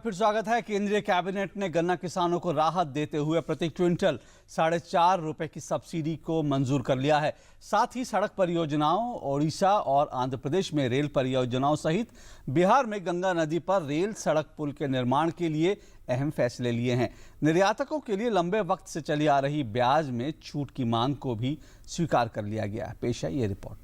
फिर स्वागत है। केंद्रीय कैबिनेट ने गन्ना किसानों को राहत देते हुए प्रति क्विंटल 4.5 रुपए की सब्सिडी को मंजूर कर लिया है। साथ ही सड़क परियोजनाओं, ओडिशा और आंध्र प्रदेश में रेल परियोजनाओं सहित बिहार में गंगा नदी पर रेल सड़क पुल के निर्माण के लिए अहम फैसले लिए हैं। निर्यातकों के लिए लंबे वक्त से चली आ रही ब्याज में छूट की मांग को भी स्वीकार कर लिया गया है। पेश है ये रिपोर्ट।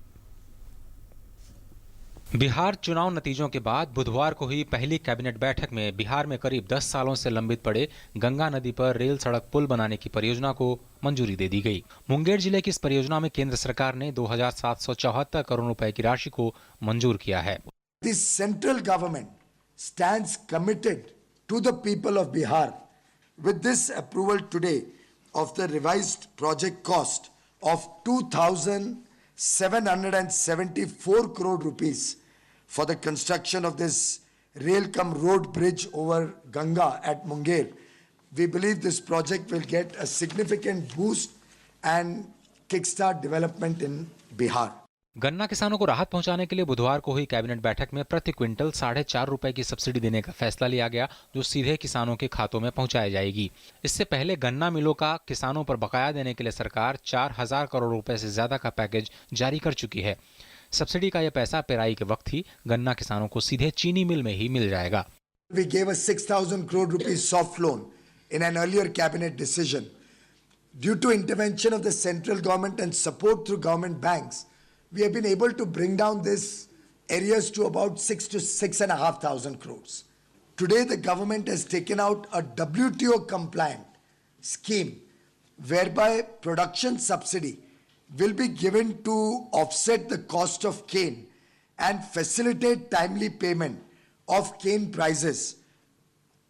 बिहार चुनाव नतीजों के बाद बुधवार को हुई पहली कैबिनेट बैठक में बिहार में करीब 10 सालों से लंबित पड़े गंगा नदी पर रेल सड़क पुल बनाने की परियोजना को मंजूरी दे दी गई। मुंगेर जिले की इस परियोजना में केंद्र सरकार ने 2,774 करोड़ रुपए की राशि को मंजूर किया है। This central government stands committed to the people of Bihar. With this approval today of the revised project cost of 2,774 crore rupees for the construction of this rail-cum-road bridge over Ganga at Munger, we believe this project will get a significant boost and kickstart development in Bihar. गन्ना किसानों को राहत पहुंचाने के लिए बुधवार को हुई कैबिनेट बैठक में प्रति क्विंटल 4.5 रुपए की सब्सिडी देने का फैसला लिया गया, जो सीधे किसानों के खातों में पहुंचाई जाएगी। इससे पहले गन्ना मिलों का किसानों पर बकाया देने के लिए सरकार 4,000 करोड़ रुपए से ज्यादा का पैकेज जारी कर चुकी है। सब्सिडी का यह पैसा पेराई के वक्त ही गन्ना किसानों को सीधे चीनी मिल में ही मिल जाएगा। We gave a 6,000 crore rupees soft loan in an earlier cabinet decision. Due to intervention of the central government and support through government banks, we have been able to bring down this areas to about 6 to 6,500 crores. Today, the government has taken out a WTO compliant scheme whereby production subsidy will be given to offset the cost of cane and facilitate timely payment of cane prices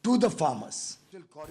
to the farmers.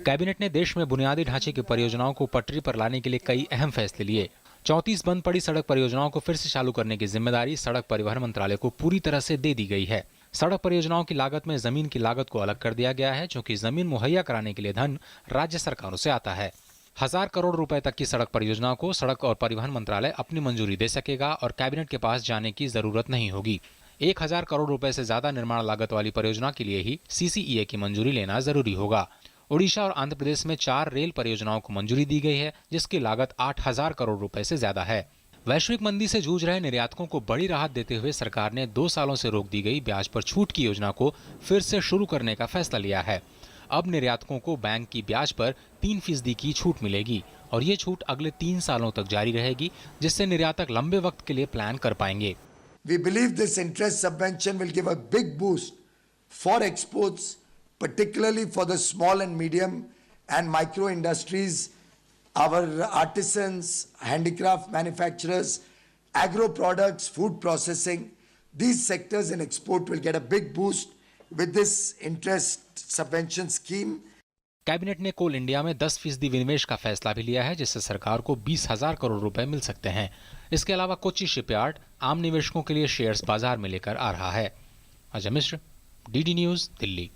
Cabinet ने देश में बुनियादी ढांचे की परियोजनाओं को पटरी पर लाने के लिए कई अहम फैसले लिए। 34 बंद पड़ी सड़क परियोजनाओं को फिर से चालू करने की जिम्मेदारी सड़क परिवहन मंत्रालय को पूरी तरह से दे दी गई है। सड़क परियोजनाओं की लागत में जमीन की लागत को अलग कर दिया गया है, क्योंकि जमीन मुहैया कराने के लिए धन राज्य सरकारों से आता है। 1,000 करोड़ रुपए तक की सड़क परियोजनाओं को सड़क और परिवहन मंत्रालय अपनी मंजूरी दे सकेगा और कैबिनेट के पास जाने की जरूरत नहीं होगी। 1,000 करोड़ रुपए से ज्यादा निर्माण लागत वाली परियोजना के लिए ही CCEA की मंजूरी लेना जरूरी होगा। ओडिशा और आंध्र प्रदेश में 4 रेल परियोजनाओं को मंजूरी दी गई है, जिसकी लागत 8,000 करोड़ रुपए से ज्यादा है। वैश्विक मंदी से जूझ रहे निर्यातकों को बड़ी राहत देते हुए सरकार ने 2 सालों से रोक दी गई ब्याज पर छूट की योजना को फिर से शुरू करने का फैसला लिया है। अब निर्यातकों को बैंक की ब्याज पर 3% की छूट मिलेगी और ये छूट अगले 3 सालों तक जारी रहेगी, जिससे निर्यातक लंबे वक्त के लिए प्लान कर पाएंगे। We believe this interest subvention will give a big boost for exports, particularly for the small and medium and micro industries, our artisans, handicraft manufacturers, agro products, food processing. These sectors in export will get a big boost with this interest subvention scheme. Cabinet ने कोल India में 10% विनिवेश का फैसला भी लिया है, जिससे सरकार को 20,000 करोड़ रुपए मिल सकते हैं। इसके अलावा कोच्चि शिपयार्ड आम निवेशकों के लिए शेयर्स बाजार में लेकर आ रहा है। Ajay Mishra, DD news, Delhi.